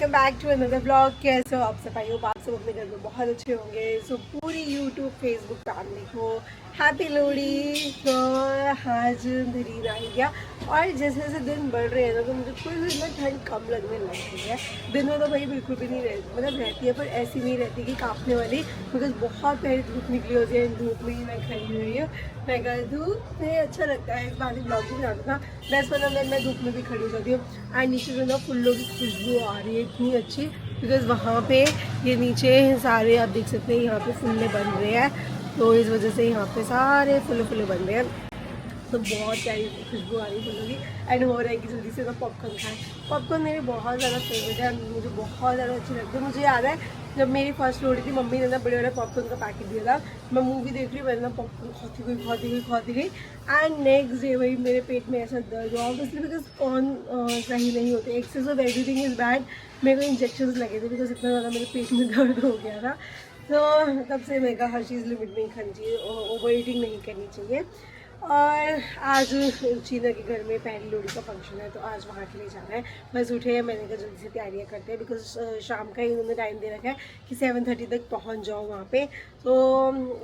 Welcome back to another blog. कैसे हो आप सब? आई होप आप सब अपने घर में बहुत अच्छे होंगे। सो पूरी यूट्यूब फेसबुक फैमिली को हैप्पी लोहड़ी। तो आज दिन आ गया और जैसे जैसे दिन बढ़ रहे हैं ना तो मुझे थोड़ी सी ना ठंड कम लगने लग गई है। दिन में तो भाई बिल्कुल भी नहीं रहती, मतलब रहती है पर ऐसी नहीं रहती कि कांपने वाली, बिकॉज बहुत पहले धूप निकली होती है। धूप में ही मैं खड़ी हुई हूँ। मैं कहा धूप में अच्छा लगता है, इस बार ब्लॉग भी बनाना था बस, वरना मैं धूप में भी खड़ी हो जाती हूँ। एंड नीचे से ना फूलों की खुशबू आ रही है इतनी अच्छी, बिकॉज वहाँ पे ये नीचे सारे आप देख सकते हैं यहाँ पे फूले बन रहे हैं, तो इस वजह से यहाँ पे सारे फूले बन रहे हैं। तो बहुत प्यारी खुशबू आ रही है फूलों की। एंड हो रहा है कि जल्दी से ना पॉपकॉर्न खाएं। पॉपकॉर्न मेरे बहुत ज़्यादा फेवरेट है, मुझे बहुत ज़्यादा अच्छी लगती है। मुझे याद है जब मेरी फर्स्ट लोहड़ी थी, मम्मी ने ना बड़े बड़े पॉपकॉर्न का पैकेट दिया था। मैं मूवी देख रही हूँ, मैंने ना पॉपकॉर्न खाती गई एंड नेक्स्ट डे वही मेरे पेट में ऐसा दर्द हुआ, ऑब्वियसली बिकॉज कौन सही नहीं होते, excess of everything is bad. मेरे को इंजेक्शन लगे थे बिकॉज इतना ज़्यादा मेरे पेट में दर्द हो गया था। तो तब से मैं कहा हर चीज़ लिमिट में ही खानी चाहिए, ओवर ईटिंग नहीं करनी चाहिए। और आज चीना के घर में पहली लोहड़ी का फंक्शन है, तो आज वहाँ के लिए जाना है। बस उठे हैं, मैंने कहा जल्दी से तैयारियाँ करते हैं, बिकॉज शाम का ही उन्होंने टाइम दे रखा है कि 7:30 तक पहुँच जाओ वहाँ पे। तो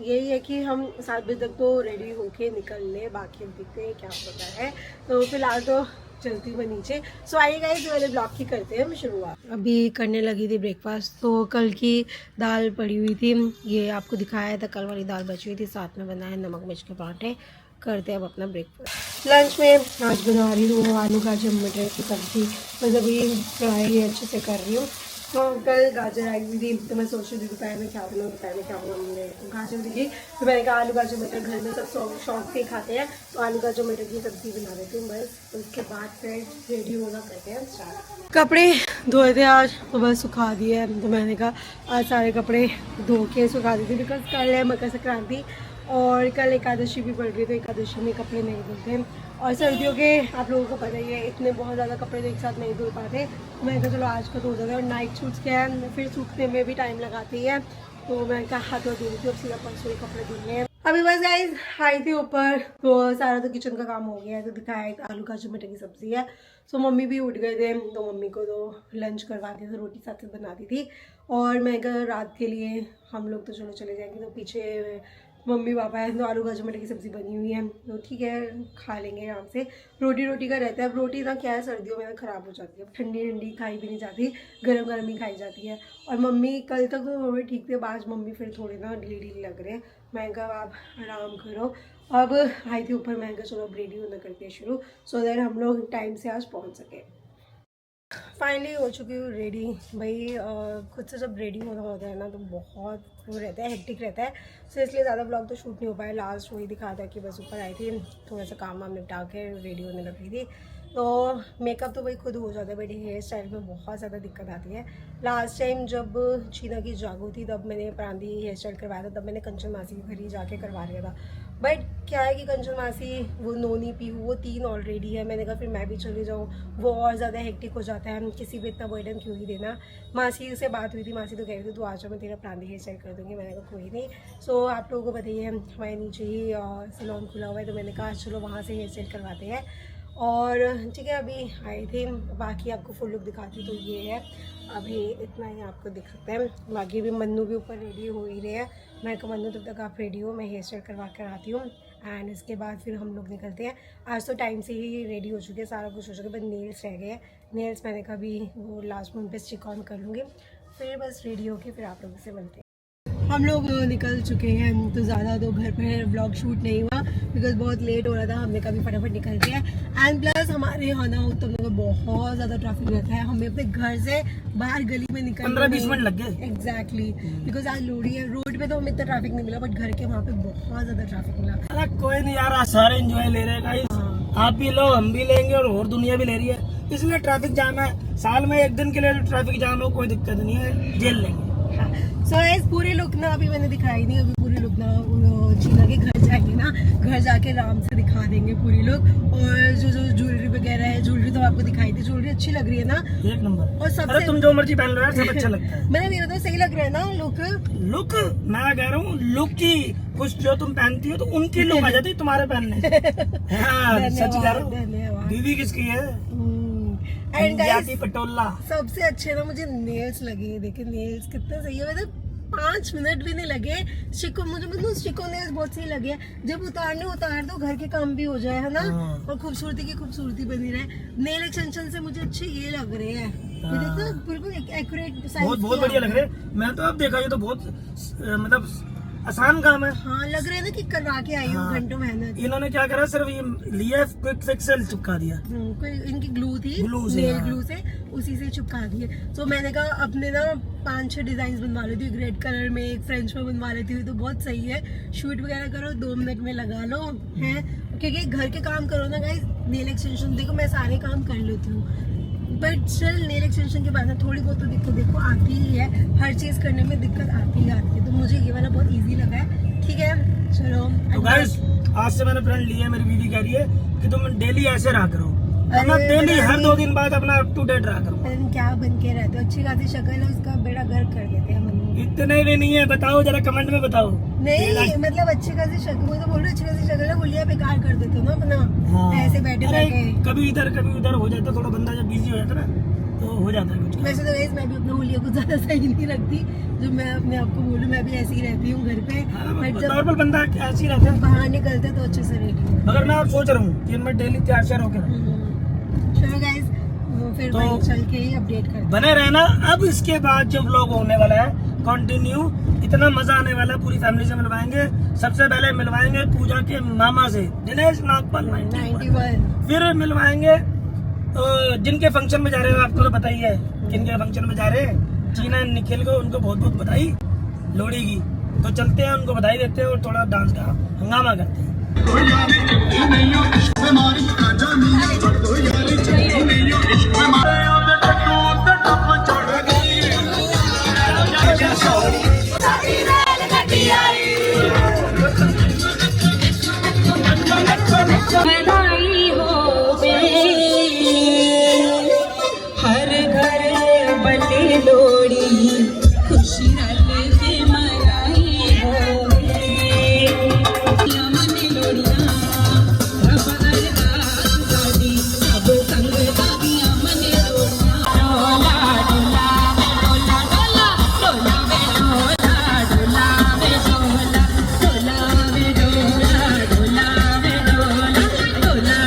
यही है कि हम 7 बजे तक तो रेडी होके निकल लें, बाकी हम देखते हैं क्या होता है। तो फिलहाल तो चलती मैं नीचे। सो आइए गाइस, वाले ब्लॉग की करते हैं हम शुरुआत। अभी करने लगी थी ब्रेकफास्ट। तो कल की दाल पड़ी हुई थी, ये आपको दिखाया था, कल वाली दाल बची हुई थी, साथ में बनाए नमक मिर्च के पराठे। करते हैं अब अपना ब्रेकफास्ट। लंच में आज बना रही हूँ आलू गाजर मटर की सब्ज़ी, मैं अभी फ्राई अच्छे से कर रही हूँ। तो कल गाजर आई हुई थी, तो मैं सोच रही थी दोपहर में क्या बनाऊँ, मुझे गाजर दिखी, तो मैंने कहा आलू गाजर मटर घर में सब शौक से खाते हैं, तो आलू गाजर मटर की सब्ज़ी बना देती हूँ बस। उसके बाद फिर रेडी होना करते हैं स्टार्ट। कपड़े धोए थे आज, तो बस सुखा दिए। तो मैंने कहा आज सारे कपड़े धो के सुखा दी थी, बिकॉज कल है मकर संक्रांति और कल एकादशी भी पड़ रही, तो एकादशी में कपड़े नहीं धुलते। और सर्दियों के आप लोगों को पता ही है, इतने बहुत ज़्यादा कपड़े एक साथ नहीं धुल पाते, तो मैंने कहा चलो आज का धो देगा। और नाइट सूट्स क्या है, फिर सूखने में भी टाइम लगाती है, तो मैंने कहा हाथों धो थी, अब सीधा परसों ही कपड़े धुलने हैं। अभी बस गाइस आई थी ऊपर, तो सारा तो किचन का काम हो गया है। तो दिखाया आलू गाजर मटर की सब्ज़ी है। सो मम्मी भी उठ गए थे, तो मम्मी को तो लंच करवा दिया, तो रोटी साथ साथ बना दी थी। और मैं कहा रात के लिए हम लोग तो चलो चले जाएंगे, तो पीछे मम्मी पापा है, तो आलू गाजर मटर की सब्ज़ी बनी हुई है, तो ठीक है खा लेंगे आराम से। रोटी का रहता है, अब रोटी ना क्या है सर्दियों में ख़राब हो जाती है, ठंडी खाई भी नहीं जाती, गरम ही खाई जाती है। और मम्मी कल तक तो थोड़े ठीक थे, आज मम्मी फिर थोड़े ना ढीली लग रहे हैं। मैं कहा आप आराम करो। अब आई थी ऊपर, मैं कहा चलो अब रेडी होना करते हैं शुरू, सो दैट हम लोग टाइम से आज पहुँच सकें। फाइनली हो चुकी हूँ रेडी। भाई खुद से जब रेडी होता है ना तो बहुत वो रहता है, हेक्टिक रहता है, सो इसलिए ज़्यादा ब्लॉग तो शूट नहीं हो पाया। लास्ट वही दिखा था कि बस ऊपर आई थी, थोड़ा सा काम वाम निपटा के रेडी होने लगी थी। तो मेकअप तो भाई खुद हो जाता है, बट हेयर स्टाइल में बहुत ज़्यादा दिक्कत आती है। लास्ट टाइम जब चीना की जागो थी तब मैंने प्रांति हेयर स्टाइल करवाया था, तब मैंने कंचन मासी के घर ही जाके करवा लिया था। बट क्या है कि कंचन मासी, वो नोनी पीहू, वो 3 ऑलरेडी है। मैंने कहा फिर मैं भी चली जाऊँ, वो और ज़्यादा हेक्टिक हो जाता है, किसी पे इतना बर्डन क्यों ही देना। मासी से बात हुई थी, मासी तो कह रही थी तू आ जाओ, मैं तेरा प्रांति हेयर स्टाइल कर दूँगी। मैंने कहा कोई नहीं। सो आप लोगों को बताइए हमारे नीचे ही सैलून खुला हुआ है, तो मैंने कहा चलो वहाँ से हेयर स्टाइल करवाते हैं। और ठीक है अभी आए थे, बाकी आपको फुल लुक दिखाती तो ये है, अभी इतना ही आपको दिख सकता है। बाकी भी मन्नू भी ऊपर रेडी हो ही रहे हैं। मैं कहा मन्नू तब तक आप रेडी हो, मैं हेयर स्टाइल करवा कर आती हूँ, एंड इसके बाद फिर हम लोग निकलते हैं। आज तो टाइम से ही रेडी हो चुके हैं, सारा कुछ हो चुका है, बस नेल्स रह गए हैं। नेल्स मैंने कहा भी वो लास्ट मोमेंट पे स्टिक ऑन कर लूँगी, फिर बस रेडी होके फिर आप लोगों से मिलते हैं। हम लोग निकल चुके हैं, तो ज़्यादा तो घर पर व्लॉग शूट नहीं हुआ बिकॉज बहुत लेट हो रहा था। हमने कभी फटाफट निकलते हैं, एंड प्लस हमारे यहाँ ना उत्तम नगर बहुत ज़्यादा ट्रैफिक रहता है। हमें अपने घर से बाहर गली में निकल 15-20 मिनट लग गए एग्जैक्टली, बिकॉज आज लोहड़ी है। रोड पे तो हमें इतना ट्रैफिक नहीं मिला, बट घर के वहाँ पे बहुत ज़्यादा ट्रैफिक मिला। अरे कोई नहीं यार, आज सारे एंजॉय ले रहे हैं गाइस। आप भी लो, हम भी लेंगे, और दुनिया भी ले रही है, इसलिए ट्रैफिक जाम है। साल में एक दिन के लिए ट्रैफिक जाम हो, कोई दिक्कत नहीं है, झेल लेंगे। सो इस पूरी लुक ना अभी मैंने दिखाई नहीं, अभी पूरी लुक ना चीना के घर जाएंगे ना, घर जाके आराम से दिखा देंगे पूरी लुक। और जो ज्वेलरी वगैरह है, ज्वेलरी तो आपको दिखाई थी, ज्वेलरी अच्छी लग रही है ना, एक नंबर। और सबसे तुम जो मर्जी पहन लो यार, सब अच्छा लगता है। मैंने मेरा तो सही लग रहा है ना लुक। मैं कह रहा हूँ लुक की कुछ जो तुम पहनती हो तो उनकी लुक आ जाती है तुम्हारे पहनने से। हाँ, सच कह रहा हूँ। धन्यवाद। दीदी किसकी है? एंड जाती पटोला। सबसे अच्छे ना मुझे नेल्स लगे, देखिए नेल्स कितने सही है, मतलब 5 मिनट भी नहीं लगे। शिको मुझे मतलब शिको नेल्स बहुत सही लगे, जब उतार दो घर के काम भी हो जाए, है ना, और खूबसूरती की खूबसूरती बनी रहे। नेल एक्सटेंशन से मुझे अच्छे ये लग रहे हैं, ये देखो बिल्कुल एक्यूरेट साइज, बहुत बढ़िया लग रहे हैं। मैं तो अब देखा, ये तो बहुत मतलब आसान काम है। हाँ लग रहा है ना कि करवा के आई हूँ, घंटों मेहनत। इन्होंने क्या करा, सिर्फ ये लिया क्विक फिक्स से चिपका दिया। कोई इनकी ग्लू थी, नेल ग्लू से उसी से चिपका दिए। तो मैंने कहा अपने ना 5-6 डिजाइन बनवा लेती हूँ, एक रेड कलर में, एक फ्रेंच में बनवा लेती हूँ, तो बहुत सही है। शूट वगैरह करो 2 मिनट में लगा लो, है, क्योंकि घर के काम करो ना गाइस। नेल एक्सटेंशन देखो मैं सारे काम कर लेती हूँ, बट स्टिल नेल एक्सटेंशन के बाद ना थोड़ी बहुत तो दिक्कत देखो आती ही है, हर चीज करने में दिक्कत आती ही आती है। तो मुझे ये वाला बहुत इजी लगा है। ठीक है चलो, तो गाइस आज से मैंने फ्रेंड लिया, मेरी बीवी कह रही है कि तुम डेली ऐसे रहा करो, डेली हर 2 दिन बाद अपना अप टू डेट रहा करो। क्या बन के रहते हो, अच्छी खासी शक्ल है, उसका बेड़ा गर्क कर देते हैं मन में। इतने भी नहीं है, बताओ जरा कमेंट में बताओ। नहीं मतलब अच्छी खासी शक्ल, वो तो बोल रही अच्छी खासी शक्ल है, बोलिए बेकार कर देते हो ना अपना, ऐसे बैठे बैठे कभी इधर कभी उधर हो जाता, थोड़ा बंदा जब बिजी हो जाता ना तो हो जाता है कुछ। वैसे तो गाइस मैं भी अपना हुलिया को ज्यादा सही नहीं रखती, जो मैं अपने आप को बोलूं, मैं भी ऐसे ही रहती हूँ घर पे, बट जब नॉर्मल बंदा ऐसे ही रहता है, बाहर निकलते तो अच्छे से रेडी। मगर मैं अब सोच रहा हूँ कि मैं डेली तैयार श्यार होकर चलो गाइस फिर तो भाई चल के ही अपडेट करते हैं। बने रहना। अब इसके बाद जो व्लॉग होने वाला है कंटिन्यू, इतना मजा आने वाला है, पूरी फैमिली से मिलवाएंगे। सबसे पहले मिलवाएंगे पूजा के मामा से, दिनेश नागपाल 91, फिर मिलवाएंगे जिनके फंक्शन में जा रहे हो, आपको तो पता ही है किनके फंक्शन में जा रहे हैं, चीना निखिल को, उनको बहुत बहुत बधाई लोहड़ी की। तो चलते हैं, उनको बधाई देते हैं और थोड़ा डांस का हंगामा करते हैं। बधाई हो हर घर बने लोड़ी, खुशी रल के मनाई हो मन लोड़िया, रब अरदास दादी सब संग दादिया मन लोड़िया। डोला डोला वे डोला, डोला वे डोला, डोला वे डोला, डोला वे डोला, डोला।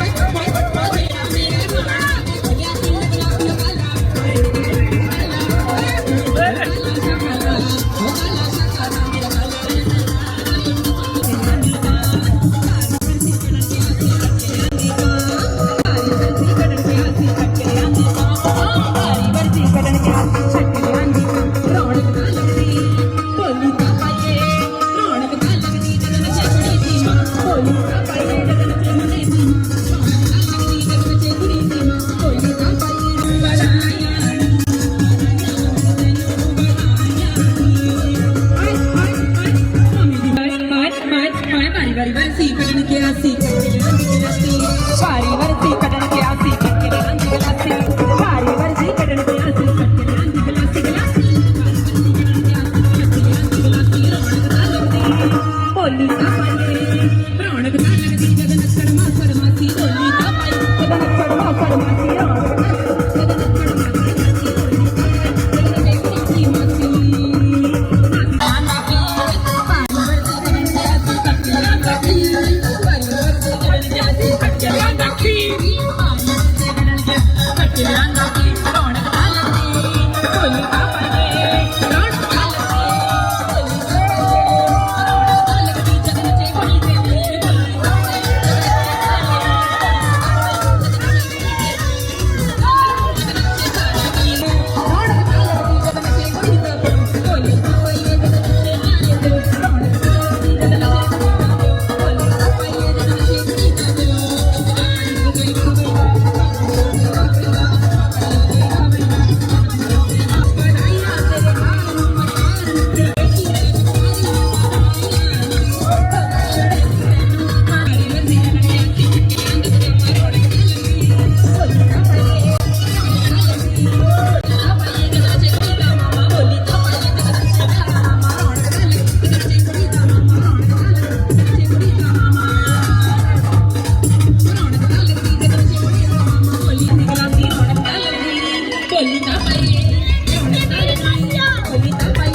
लोलीता पाई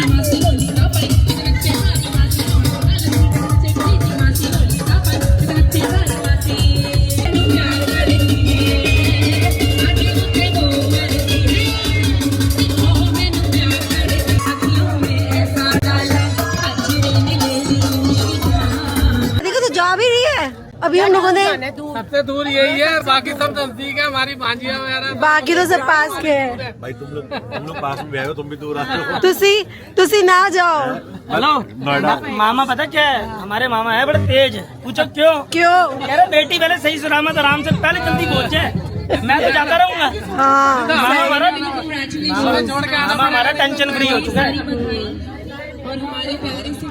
मासी लोलीता पाई बच्चे मासी मासी लोलीता पाई बच्चे मासी प्यार करती है आगे मुझे दो मरती है ओ मैंने प्यार करती अखियों में ऐसा डाला अजरे ने ले ली देखो तो जा भी रही है। अभी हम लोगों ने सबसे दूर यही है, बाकी सब नजदीक है। हमारी भांजिया वगैरह बाकी तो सब पास के है। भाई तुम लोग पास में भी आए हो, तुम भी दूर आए हो। तुसी ना जाओ। हेलो नोएडा मामा पता क्या है, हमारे मामा है बड़े तेज। पूछो क्यों? क्यों? कह रहे बेटी पहले सही सलामत आराम से पहले जल्दी पहुंच जाए, मैं तो जाता रहूंगा। हाँ मामा हमारा छोड़ के आना मामा हमारा टेंशन फ्री हो चुका है। और हमारे प्यारे से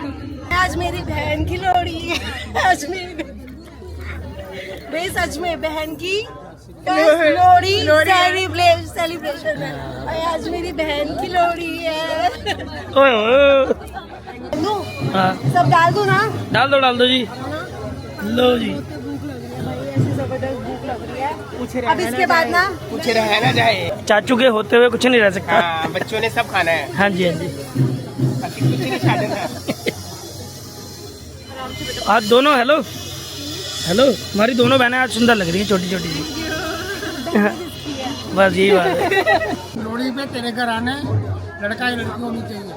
आज मेरी बहन की लोहड़ी है। आज मेरी भाई सच में बहन की लोहड़ी सेलिब्रेशन है। और आज मेरी बहन की लोहड़ी है। ओए ओए। लो, हाँ सब डाल दो ना। डाल दो जी। लो जी। भाई ऐसी जबरदस्त भूख लग रही है। अब इसके बाद ना कुछ रहना जाए। चाचू के होते हुए कुछ नहीं रह सकता। हाँ, बच्चों ने सब खाना है, हाँ जी हाँ जी। बाकी कुछ नहीं खाना। आज दोनों हेलो हमारी दोनों बहनें आज सुंदर लग रही हैं, छोटी छोटी सी। बस यही बात है। लोहड़ी पे तेरे घर आने लड़का या लड़की होनी चाहिए।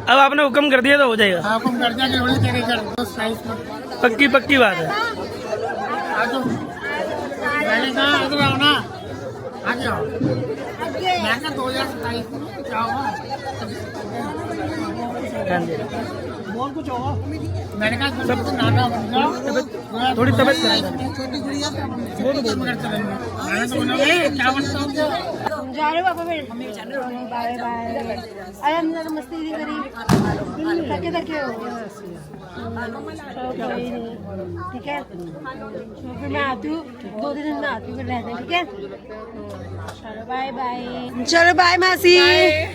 अब आपने हुक्म कर दिया तो हो जाएगा। हाँ, तुम कर दिया कि लोहड़ी तेरे घर तो साइज में पक्की बात है। आ जाओ। पहले कहाँ आ जाओ ना, आगे आओ। मैं क्या 2027 क्या होगा? हाँ जी। बोल कुछ होगा। मैंने कहा सब नाटा बन जाओ। थोड़ी तबीयत खराब है। छोटी गुड़िया वो तो बोल कर चलेंगे। मैंने तो बोला क्या बनता हूँ जा रहे हो पापा फिर? Bye bye. अरे हम जरा मस्ती नहीं करी। थके हो। कोई नहीं, ठीक है। तो फिर मैं आती हूँ 2 दिन में आती हूँ, फिर रहते हैं, ठीक है। चलो बाय बाय। चलो बाय मासी।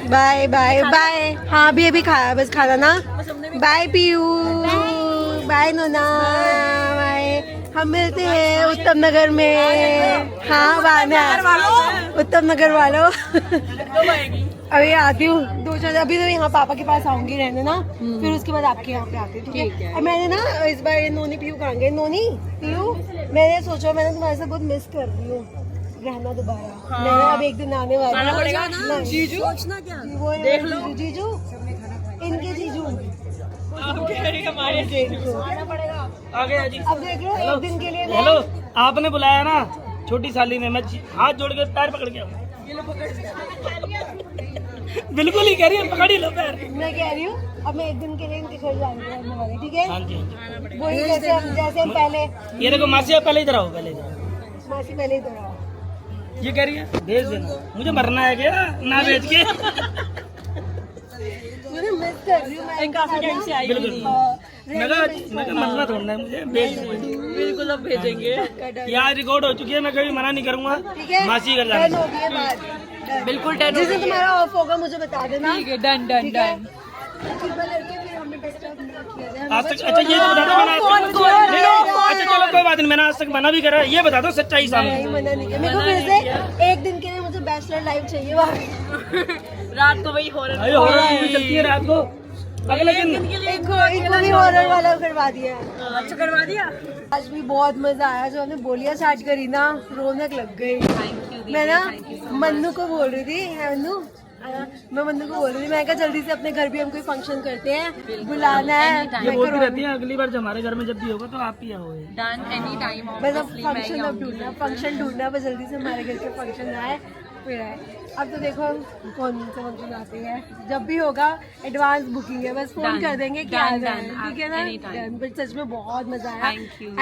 Bye bye bye. हाँ अभी खाया बस खाना ना। Bye Piyu. Bye Nona. Bye. हम मिलते हैं उत्तम नगर में। हाँ उत्तम नगर वालों। अभी आती हूँ 2-4 अभी तो यहाँ पापा के पास आऊंगी रहने ना, फिर उसके बाद आपके यहाँ पे आती हूँ, ठीक है। और मैंने ना इस बार नोनी पीयू कहाँ गए? नोनी पीयू मैंने सोचा मैंने तुम्हारे से बहुत मिस कर रही हूँ रहना दोबारा। मैंने अब एक दिन आने वाला है। जीजू सोचना क्या? देख लो जीजू, इनके जीजू आ गया जी। अब देख लो एक दिन के लिए हेलो आपने बुलाया ना छोटी साली में, मैं हाथ जोड़ के पैर पकड़ के आऊँ। बिल्कुल ही कह रही है, पकड़ ही लो पैर। मैं कह रही हूँ अब मैं एक दिन के लिए इनके घर जाने वाली, ठीक है। हाँ जी वही जैसे हम पहले ये देखो मासी आप पहले इधर आओ, पहले इधर। मासी पहले इधर आओ। ये कह रही है भेज देना, मुझे मरना है क्या ना भेज के। मुझे मिस कर रही हूँ मैं काफी टाइम से आई बिल्कुल मैं कहा मरना थोड़ा है मुझे, भेज बिल्कुल अब भेजेंगे। यार रिकॉर्ड हो चुकी है, मैं कभी मना नहीं करूंगा। ठीक है। मासी घर डन जाना। हो गई बात। बिल्कुल डन जिस दिन तुम्हारा ऑफ होगा मुझे बता देना। ठीक है, डन डन ठीक है? डन। आज तक अच्छा ये तो बता दो मैंने आज तक अच्छा चलो कोई बात नहीं, मैंने आज तक मना भी करा, ये बता दो सच्चाई सामने। नहीं मना नहीं किया। मेरे को फिर से एक दिन के लिए मुझे बैचलर लाइफ चाहिए वहाँ। रात को वही हो रहा अरे हॉरर मूवी चलती है रात को, अगले दिन इनको भी हॉरर वाला करवा दिया है। अच्छा करवा दिया। आज भी बहुत मजा आया, जो हमने बोलियां स्टार्ट करी ना रौनक लग गई। मैं ना मन्नू को बोल रही थी, मन्नू मैं मन्नू को बोल रही थी, मैं कहा जल्दी से अपने घर भी हम कोई फंक्शन करते हैं, बुलाना है। ये बोलती रहती है अगली बार जब हमारे घर में जब भी होगा तो आप ही आओगे। Done any time. बस अब फंक्शन ढूंढना बस जल्दी से हमारे घर के फंक्शन आए फिर आए। अब तो देखो कौन से फंक्शन आते हैं, जब भी होगा एडवांस बुकिंग है, बस फोन कर देंगे कि आ जाए, ठीक है ना। बट सच में बहुत मजा आया।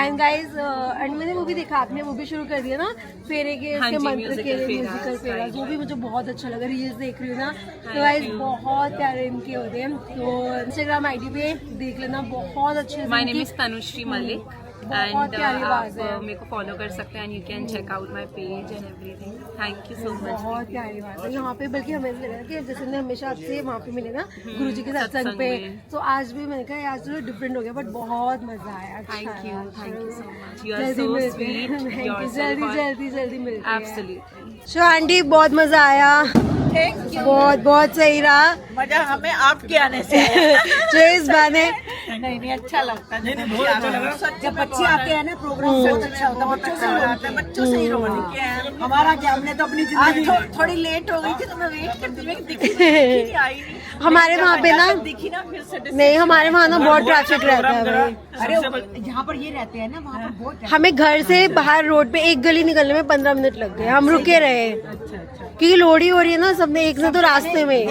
एंड गाइस एंड मैंने वो भी देखा, आपने वो भी शुरू कर दिया ना फेरे के उसके मंत्र के म्यूजिकल फेरा, वो भी मुझे बहुत अच्छा लगा। रील्स देख रही हूँ ना तो गाइस बहुत प्यारे इनके होते हैं, तो इंस्टाग्राम आईडी पे देख लेना, बहुत अच्छे। My name is Tanushree Malik. And प्यारी बात आप है। मेरे को फॉलो कर सकते हैं and you can check out my page and everything. Thank you so much. बहुत प्यारी बात है। यहाँ पे बल्कि हमें ऐसा लग रहा है कि जैसे हमने हमेशा आपसे वहाँ पे मिले ना गुरुजी के सत्संग सत्संग पे, में। तो आज भी मैंने कहा आज तो डिफरेंट हो गया, बट बहुत मजा आया। अच्छा थैंक यू लगा। So much. यू आर जल्दी सो मिलते हैं। Sweet Thank you, yourself. जल्दी मिलते हैं। एब्सोल्युटली। सो आंटी बहुत मजा आया, बहुत सही रहा। मजा हमें आपके आने से जो इस बहाने नहीं अच्छा लगता है। नहीं बहुत अच्छा लगा। जब बच्चे आते हैं ना प्रोग्राम बहुत अच्छा होता है, बच्चों से होता है, बच्चों से ही रोने के हमारा क्या, हमने तो अपनी जिंदगी थोड़ी लेट हो गई थी तो मैं वेट करती हुई दिखी नहीं, आई नहीं। हमारे वहाँ पे ना दिखी ना फिर से नहीं, हमारे वहाँ ना बहुत ट्रैफिक रहता है भाई। अरे जहाँ पर ये रहते हैं ना वहाँ पर बहुत हमें घर से बाहर रोड पे एक गली निकलने में 15 मिनट लग गए, हम रुके रहे क्योंकि लोहड़ी हो रही है ना, सबने एक से तो रास्ते में।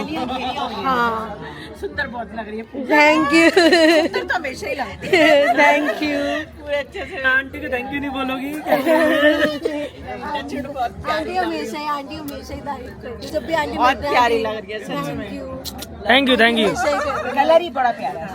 हाँ सुंदर बहुत लग रही है। थैंक यू सुंदर तो हमेशा ही लगती है। Thank you. पूरे अच्छे से आंटी को थैंक यू नहीं बोलोगी? आंटी हमेशा ही तारीफ करती है, जब भी आंटी बहुत मिलते हैं, प्यारी आंटी, लग रही है सच में। Thank you. Thank you thank you. हमेशा ही करती है। कलर ही बड़ा प्यारा है।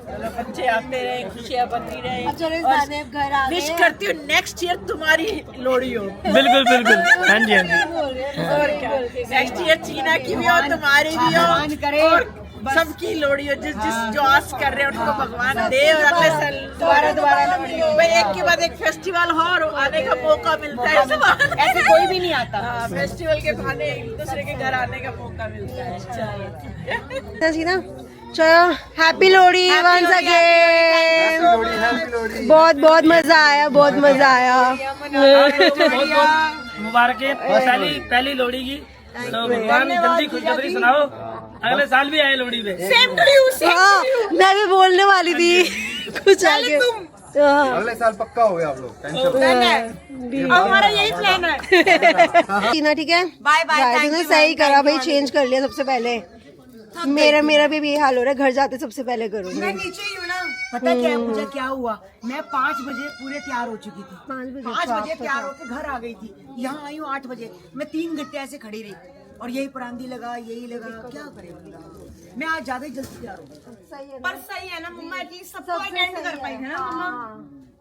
चलो बच्चे आते रहे, खुशियाँ बनती रहे। अब चलो इस बहाने अब घर आ गए। विश करती हूँ नेक्स्ट ईयर तुम्हारी लोहड़ी हो। बिल्कुल बिल्कुल। हाँ जी हाँ जी। बोल रहे हैं, और क्या, नेक्स्ट ईयर चीना की भी हो, तुम्हारी भी हो, और सबकी लोहड़ी हो। जिस जिस जो आस कर रहे हैं उनको भगवान दे, और अगले साल दोबारा लोहड़ी हो। भाई एक के बाद एक फेस्टिवल हो और आने का मौका मिलता है। ऐसे कोई भी नहीं आता। हाँ, फेस्टिवल के बहाने एक दूसरे के घर आने का मौका मिलता है। जी ना, चलो हैप्पी लोहड़ी वंस अगेन। बहुत मजा आया, बहुत मजा आया। मुबारक पहली लोहड़ी की। तो भगवान जल्दी खुशखबरी सुनाओ, अगले साल भी आए लोहड़ी पे। हाँ, मैं भी बोलने वाली थी कुछ आगे। हाँ। अगले साल पक्का हो गया आप लोग, टेंशन हमारा यही प्लान है। टीना ठीक है, बाय बाय। तूने सही करा भाई, चेंज कर लिया सबसे पहले। मेरा भी यही हाल हो रहा है, घर जाते सबसे पहले करूंगी। मैं नीचे ही हूँ ना। पता क्या है मुझे क्या हुआ, मैं 5 बजे पूरे तैयार हो चुकी थी। 5 बजे 5 बजे तैयार होकर घर आ गई थी। यहाँ आई हूँ 8 बजे। मैं 3 घंटे ऐसे खड़ी रही और यही परांदी लगा, यही लगा, क्या करे बंदा। मैं आज ज्यादा ही जल्दी तैयार हो गई। पर सही है ना मम्मा, एटलीस्ट सबको अटेंड कर पाई है ना मम्मा।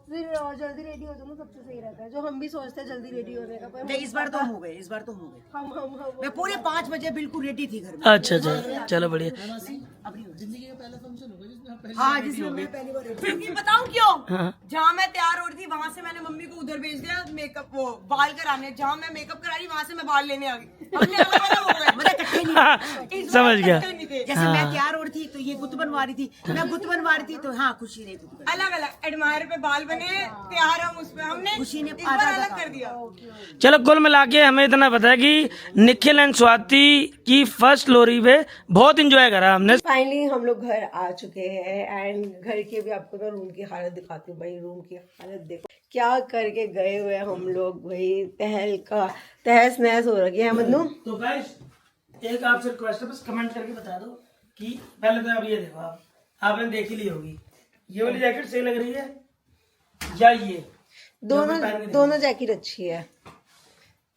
फिर और जल्दी रेडी हो जाओ ना, सबसे सही रहता है। जो हम भी सोचते हैं जल्दी रेडी होने का, पर नहीं इस बार तो हो गए, इस बार तो हो गए। हम मैं पूरे 5 बजे बिल्कुल रेडी थी घर में। अच्छा अच्छा, चलो बढ़िया। हाँ जिसमें मैं पहली बार क्योंकि बताऊँ क्यों, हाँ। जहाँ मैं तैयार हो रही थी वहाँ से मैंने मम्मी को उधर भेज दिया मेकअप, वो बाल कराने। जहाँ मैं मेकअप करा रही वहाँ से मैं बाल लेने आ गई। हमने अलग-अलग हो गए, मतलब इकट्ठे नहीं। इस बार समझ गया। इकट्ठे नहीं थे। जैसे मैं तैयार हो रही थी तो ये गुत्त बनवा रही थी, मैं गुत्त बनवा रही थी तो हाँ खुशी ने अलग अलग एडमायर पे बाल बने तैयार, हम उसमें हमने खुशी ने अलग कर दिया। चलो कुल मिला के हमें इतना पता है कि निखिल एंड स्वाति की फर्स्ट लोहड़ी पे बहुत इंजॉय करा हमने। फाइनली हम लोग घर आ चुके हैं एंड घर के भी आपको ना रूम की हालत दिखाती हूँ। भाई रूम की हालत देखो क्या करके गए हुए हैं हम लोग। भाई तहस नहस हो रखी है मन्नू। तो गाइस एक आपसे रिक्वेस्ट है, बस कमेंट करके बता दो कि पहले तो आप ये देखो, आपने देख ही ली होगी, ये वाली जैकेट सही लग रही है या ये? दोनों जैकेट अच्छी है,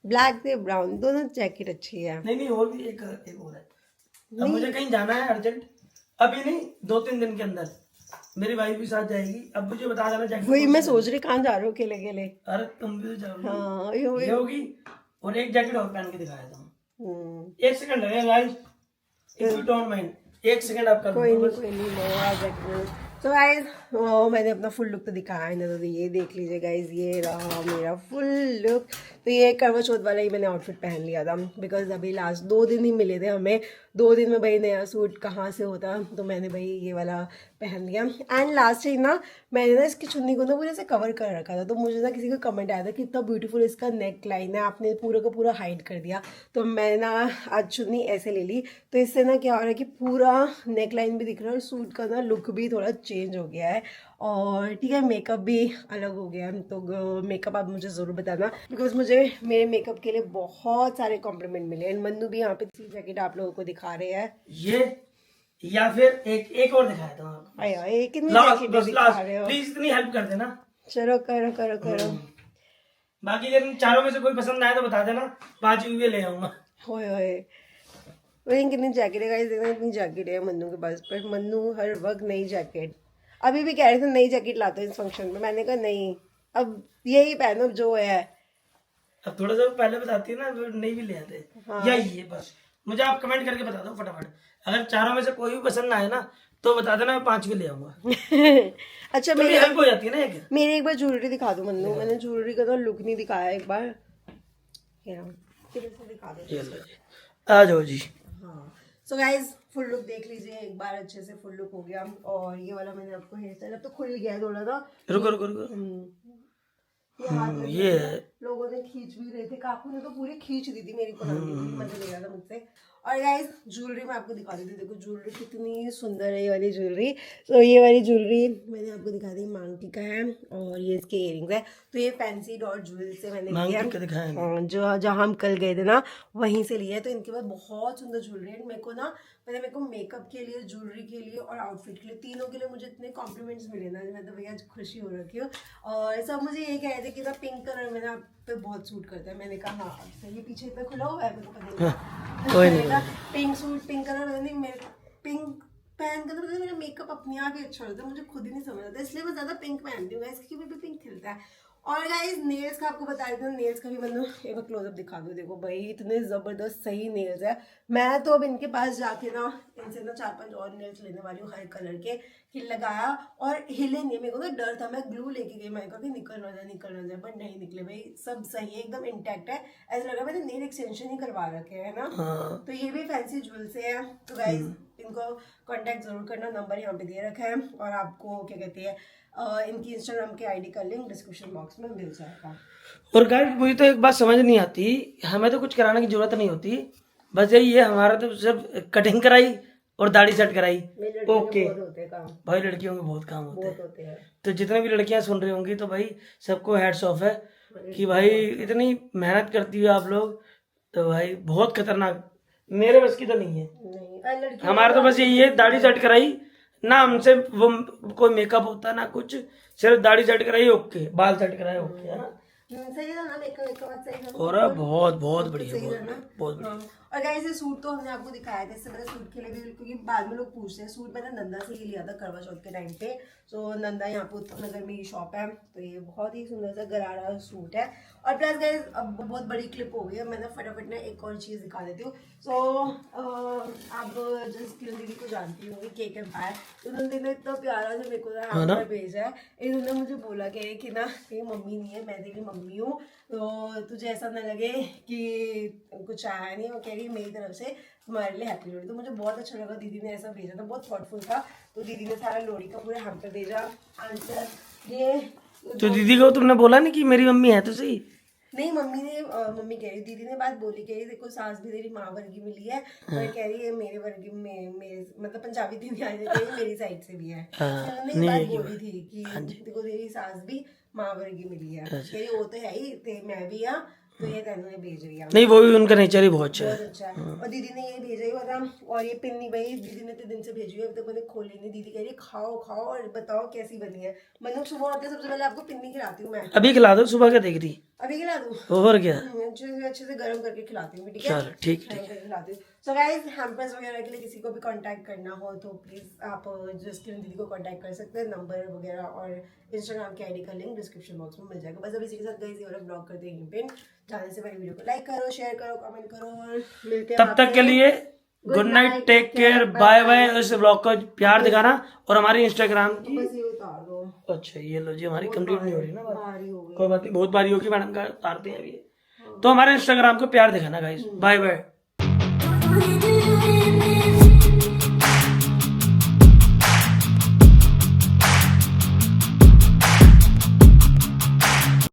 ब्लैक से ब्राउन दोनों जैकेट अच्छी है। नहीं और भी एक और है। अब मुझे कहीं जाना है अर्जेंट, अभी नहीं 2-3 दिन के अंदर। मेरी वाइफ भी साथ जाएगी। अब मुझे बता देना जैकेट। वही मैं सोच रही कहाँ जा रहे हो अकेले अकेले। अरे तुम भी तो जाओगी। हाँ ये होगी और एक जैकेट और पहन के दिखाया था। 1 सेकंड लगेगा guys, if you don't mind, 1 second आप कर कोई लो। नहीं तो गाइस मैंने अपना फुल लुक तो दिखाया है ना, तो ये देख लीजिए गाइस, ये रहा मेरा फुल लुक। तो ये करवा चौथ वाला ही मैंने आउटफिट पहन लिया था बिकॉज अभी लास्ट 2 दिन ही मिले थे हमें। 2 दिन में भाई नया सूट कहाँ से होता, तो मैंने भाई ये वाला पहन लिया। एंड लास्ट टाइम ना मैंने ना इसकी चुन्नी को ना पूरे से कवर कर रखा था, तो मुझे ना किसी का कमेंट आया था कि इतना ब्यूटीफुल इसका नेक लाइन है, आपने पूरा का पूरा हाइड कर दिया। तो मैंने ना आज चुन्नी ऐसे ले ली, तो इससे ना क्या हो रहा है कि पूरा नेक लाइन भी दिख रहा है और सूट का ना लुक भी थोड़ा चेंज हो गया है। और ठीक है, मेकअप भी अलग हो गया। तो मेकअप आप मुझे ज़रूर बताना बिकॉज मुझे मेरे मेकअप के लिए बहुत सारे कॉम्प्लीमेंट मिले। एंड मन्नू भी यहाँ पे 3 जैकेट आप लोगों को दिखा रहे हैं। ये या फिर एक और दिखाया था आपको। आया एक कितनी लास्ट जैकेट बस दिखा रहे हो? प्लीज इतनी हेल्प कर देना। चलो करो बाकी अगर इन चारों में से कोई पसंद आए तो बता देना, 5 भी ले आऊंगा। होए कितनी जैकेट है गाइस, देखना इतनी जैकेट है मन्नू के पास। पर मन्नू हर वक्त नई जैकेट, अभी भी कह रहे थे नई जैकेट लाते हैं इस फंक्शन में, मैंने कहा नहीं, अब यही पहनो जो है। अब थोड़ा सा पहले बताती है ना, फिर नहीं भी ले आते। यही है बस। मुझे आप कमेंट करके बता दो फटाफट, अगर चारों में से कोई भी पसंद ना आए ना तो बता देना, मैं 5 भी ले आऊंगा। अच्छा मेरी हेल्प हो जाती है ना एक। मेरी एक बार ज्वेलरी दिखा दो मन्नू, मैंने ज्वेलरी का तो लुक नहीं दिखाया एक बार, दिखा दो। ये लो जी, आ जाओ जी। हाँ सो गाइज फुल लुक देख लीजिए एक बार, अच्छे से फुल लुक हो गया। और ये वाला मैंने आपको हेयर स्टाइल अब तो खुल गया है थोड़ा सा। रुको रुको रुको, ये हाथ में ये है। लोगों ने खींच भी रहे थे, काकू ने तो पूरी खींच दी थी मेरी पुरानी, मजा ले रहा था मुझसे। और गाइस ज्वेलरी मैं आपको दिखा देती हूँ, देखो ज्वेलरी कितनी सुंदर है ये वाली ज्वेलरी। तो ये वाली ज्वेलरी मैंने आपको दिखा दी, मांग टीका है और ये इसके इयरिंग्स है। तो ये फैंसी डॉट ज्वेल से मैंने लिया, जो जहाँ हम कल गए थे ना वहीं से लिया है। तो इनके पास बहुत सुंदर ज्वेलरी है। मेरे को मेकअप के लिए, ज्वेलरी के लिए और आउटफिट के लिए, तीनों के लिए मुझे इतने कॉम्प्लीमेंट्स मिले ना, मैं तो भैया खुशी हो रखी हूँ। और सब मुझे ये कह रहे थे कि ना पिंक कलर मेरा आप पे बहुत सूट करता है। मैंने कहा हाँ, ये पीछे इतना खुला हुआ है, मेरे को पता नहीं पिंक सूट, पिंक कलर नहीं, मेरे पिंक पहन कर तो मेरा मेकअप अपने आप ही अच्छा होता है, मुझे खुद ही नहीं समझ आता, इसलिए मैं ज़्यादा पिंक पहनती हूँ। इसकी भी पिंक खिलता है। और गाइस नेल्स का आपको बता देती हूँ, नेल्स का भी मैंने एक बार क्लोजअप दिखा दो। देखो भाई इतने ज़बरदस्त सही नेल्स है। मैं तो अब इनके पास जाके ना इनसे ना 4-5 और नेल्स लेने वाली हूँ हर कलर के, कि लगाया और हिले नहीं। मेरे को ना डर था, मैं ग्लू लेके गई, मैं कहा कि निकल ना जाए, पर नहीं निकले भाई, सब सही है, एकदम इंटैक्ट है। ऐसा लगा मैंने नेल एक्सटेंशन ही करवा रखे है ना। तो ये भी फैंसी ज्वेल से है। तो गाइस इनको कांटेक्ट जरूर करना, नंबर यहाँ पे दे रखा है। और आपको क्या कहते हैं इनकी इंस्टाग्राम के आईडी का लिंक डिस्क्रिप्शन बॉक्स में मिल जाएगा। और गाइस मुझे तो एक बात समझ नहीं आती, हमें तो कुछ कराने की जरूरत नहीं होती, बस यही है हमारा तो सिर्फ कटिंग कराई और दाढ़ी सेट कराई, ओके भाई। लड़कियों के बहुत काम होते हैं। तो जितने भी लड़कियां सुन रही होंगी तो भाई सबको हैट्स ऑफ है कि भाई इतनी मेहनत करती है आप लोग, तो भाई बहुत खतरनाक, मेरे बस की तो नहीं है। हमारा तो बस यही है, दाढ़ी सेट कराई ना, हमसे वो कोई मेकअप होता ना कुछ, सिर्फ दाढ़ी सेट कराई ओके, बाल सेट कराए ओके, है ना। सही था ना मेकअप सही था। और बहुत बढ़िया, बहुत बढ़िया। और गाइस ये सूट तो हमने आपको दिखाया था, इससे मैंने सूट के लिए भी, क्योंकि बाद में लोग पूछते हैं, सूट मैंने नंदा से ही लिया था करवा चौथ के टाइम पे। तो नंदा यहाँ पे उत्तर नगर में शॉप है। तो ये बहुत ही सुंदर सा गरारा सूट है। और प्लस गाइस अब बहुत बड़ी क्लिप हो गई है, मैंने फटाफट ना एक और चीज़ दिखा देती हूँ। सो आप जिस किरण दीदी को जानती होंगी, केक एम्पायर, उन्होंने ने इतना प्यारा से मेरे को हैम्पर भेजा है। इन्होंने मुझे बोला कि ना तेरी मम्मी नहीं है, मैं तेरी मम्मी हूँ, तो तुझे ऐसा ना लगे कि कुछ आया नहीं। वो कह रही मेरी तरफ से तुम्हारे लिए हैप्पी लोहड़ी। तो मुझे बहुत अच्छा लगा, दीदी ने ऐसा भेजा था, बहुत थॉटफुल था। तो दीदी ने सारा लोहड़ी का पूरा हैम्पर भेजा। आंसर ये तो दीदी को तुमने बोला नहीं कि मेरी मम्मी है तो सही? नहीं, मम्मी कह रही, दीदी ने बात बोली, कह रही देखो सास भी तेरी माँ वर्गी मिली है, और कह रही है मेरे वर्गी में मतलब पंजाबी थी भी आ जाती है, मेरी साइड से भी है। उन्होंने बात बोली थी कि देखो तेरी सास भी माँ वर्गी मिली है, कह रही वो तो है ही, मैं भी हाँ, तो ये तेनू ने भेज रही है। नहीं वो भी उनका नेचर ही बहुत अच्छा है, बहुत अच्छा है। और दीदी ने ये भेजा ही हुआ था। और ये पिन्नी भाई दीदी ने तो दिन से भेजी हुई है, अभी तक मैंने खोली नहीं। दीदी कह रही खाओ खाओ और बताओ कैसी बनी है। मैंने सुबह आते सबसे पहले आपको पिन्नी खिलाती हूँ मैं। अभी खिला दो, सुबह क्या देख रही? अभी खिला दूँ? और क्या, अच्छे से गर्म करके खिलाती हूँ, ठीक है? चलो ठीक है। खिलाती हूँ। सो गाइस हैम्पर्स वगैरह के लिए किसी को भी कांटेक्ट करना हो तो प्लीज आप जस्ट दीदी को कांटेक्ट कर सकते हैं। नंबर वगैरह और इंस्टाग्राम की आईडी का लिंक डिस्क्रिप्शन बॉक्स में मिल जाएगा। बस अब इसी के साथ गाइस ये वाला ब्लॉग करते हैं यहीं पे। जाने से पहले वीडियो को लाइक करो, शेयर करो, कमेंट करो और मिलते हैं तब तक के लिए good night, take care, bye bye. इस ब्लॉग को प्यार दिखाना और हमारे इंस्टाग्राम की, बस ये उतार दो। अच्छा ये लो जी, हमारी कंप्लीट नहीं हो रही ना बात, भारी हो गई। कोई बात नहीं, बहुत बारी होगी मैडम का, उतारते हैं अभी। तो हमारे इंस्टाग्राम को प्यार दिखाना गाइस, बाय बाय।